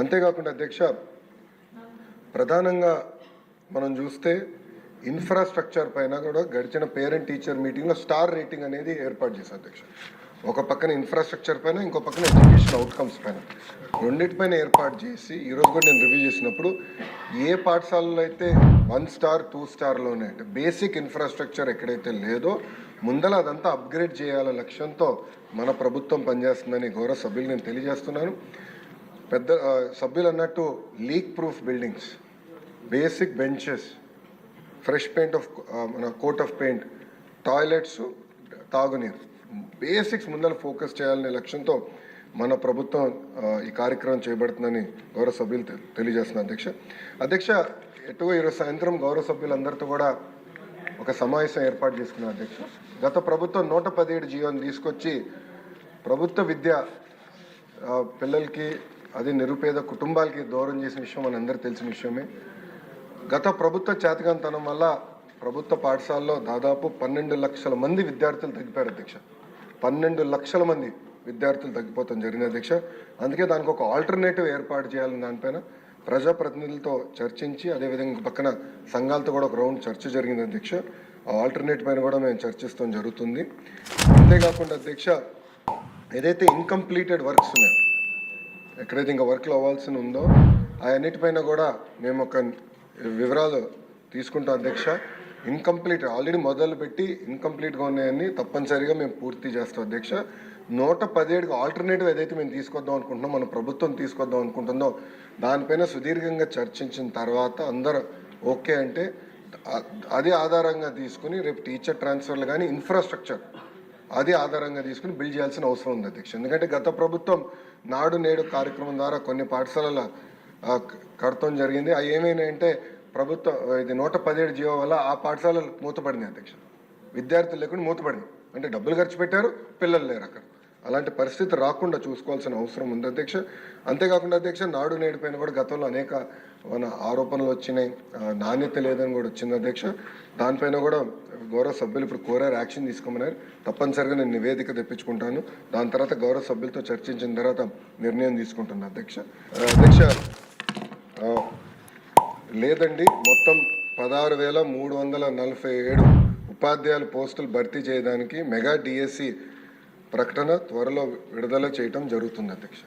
అంతేకాకుండా అధ్యక్ష, ప్రధానంగా మనం చూస్తే ఇన్ఫ్రాస్ట్రక్చర్ పైన కూడా గడిచిన పేరెంట్ టీచర్ మీటింగ్లో స్టార్ రేటింగ్ అనేది ఏర్పాటు చేశారు అధ్యక్ష. ఒక పక్కన ఇన్ఫ్రాస్ట్రక్చర్ పైన, ఇంకో పక్కన ఎడ్యుకేషన్ అవుట్కమ్స్ పైన, రెండింటిపైన ఏర్పాటు చేసి ఈరోజు కూడా నేను రివ్యూ చేసినప్పుడు ఏ పాఠశాలలో అయితే 1 స్టార్ 2 స్టార్లోనే అంటే బేసిక్ ఇన్ఫ్రాస్ట్రక్చర్ ఎక్కడైతే లేదో ముందల అదంతా అప్గ్రేడ్ చేయాల లక్ష్యంతో మన ప్రభుత్వం పనిచేస్తుందని గౌరవ సభ్యులు నేను తెలియజేస్తున్నాను. పెద్ద సభ్యులు అన్నట్టు leak proof buildings, basic benches, fresh paint of మన కోట్ ఆఫ్ పెయింట్, టాయిలెట్స్, తాగునీరు, బేసిక్స్ ముందర ఫోకస్ చేయాలనే లక్ష్యంతో మన ప్రభుత్వం ఈ కార్యక్రమం చేయబడుతుందని గౌరవ సభ్యులు తెలియజేస్తున్నారు. అధ్యక్ష, ఎటువో ఈరోజు సాయంత్రం గౌరవ సభ్యులందరితో కూడా ఒక సమావేశం ఏర్పాటు చేసుకున్నారు అధ్యక్ష. గత ప్రభుత్వం 117 జీవోని తీసుకొచ్చి ప్రభుత్వ విద్య పిల్లలకి, అది నిరుపేద కుటుంబాలకి దూరం చేసిన విషయం మనందరూ తెలిసిన విషయమే. గత ప్రభుత్వ చేతకాంతనం వల్ల ప్రభుత్వ పాఠశాలలో దాదాపు 12 లక్షల మంది విద్యార్థులు తగ్గిపోయారు అధ్యక్ష. 12 లక్షల మంది విద్యార్థులు తగ్గిపోతాం జరిగింది అధ్యక్ష. అందుకే దానికి ఒక ఆల్టర్నేటివ్ ఏర్పాటు చేయాలని దానిపైన ప్రజాప్రతినిధులతో చర్చించి, అదేవిధంగా పక్కన సంఘాలతో కూడా ఒక రౌండ్ చర్చ జరిగింది అధ్యక్ష. ఆ ఆల్టర్నేటివ్ పైన కూడా మేము చర్చిస్తాం జరుగుతుంది. అంతేకాకుండా అధ్యక్ష, ఏదైతే ఇన్కంప్లీటెడ్ వర్క్స్ ఉన్నాయో, ఎక్కడైతే ఇంకా వర్క్లు అవ్వాల్సి ఉందో అవన్నిటిపైన కూడా మేము ఒక వివరాలు తీసుకుంటాం అధ్యక్ష. ఇన్కంప్లీట్ ఆల్రెడీ మొదలుపెట్టి ఇన్కంప్లీట్గా ఉన్నాయని తప్పనిసరిగా మేము పూర్తి చేస్తాం అధ్యక్ష. 117కి ఆల్టర్నేటివ్ ఏదైతే మేము తీసుకొద్దాం అనుకుంటున్నాం, మన ప్రభుత్వం తీసుకొద్దాం అనుకుంటుందో దానిపైన సుదీర్ఘంగా చర్చించిన తర్వాత అందరూ ఓకే అంటే అది ఆధారంగా తీసుకుని రేపు టీచర్ ట్రాన్స్ఫర్లు కానీ ఇన్ఫ్రాస్ట్రక్చర్ అది ఆధారంగా తీసుకుని బిల్డ్ చేయాల్సిన అవసరం ఉంది అధ్యక్ష. ఎందుకంటే గత ప్రభుత్వం నాడు నేడు కార్యక్రమం ద్వారా కొన్ని పాఠశాలల కడతం జరిగింది. అవి ఏమైనాయంటే ప్రభుత్వం ఇది 117 జీవో వల్ల ఆ పాఠశాలలు మూతపడింది అధ్యక్ష. విద్యార్థులు లేకుండా మూతపడింది, అంటే డబ్బులు ఖర్చు పెట్టారు, పిల్లలు లేరు అక్కడ. అలాంటి పరిస్థితి రాకుండా చూసుకోవాల్సిన అవసరం ఉంది అధ్యక్ష. అంతేకాకుండా అధ్యక్ష, నాడు నేడు పైన కూడా గతంలో అనేక మన ఆరోపణలు వచ్చినాయి, నాణ్యత లేదని కూడా వచ్చింది అధ్యక్ష. దానిపైన కూడా గౌరవ సభ్యులు ఇప్పుడు కోరారు, యాక్షన్ తీసుకోమన్నారు. తప్పనిసరిగా నేను నివేదిక తెప్పించుకుంటాను. దాని తర్వాత గౌరవ సభ్యులతో చర్చించిన తర్వాత నిర్ణయం తీసుకుంటున్నాను అధ్యక్ష. లేదండి, మొత్తం 16,347 ఉపాధ్యాయుల పోస్టులు భర్తీ చేయడానికి మెగా డిఎస్సి ప్రకటన త్వరలో విడుదల చేయడం జరుగుతుంది అధ్యక్ష.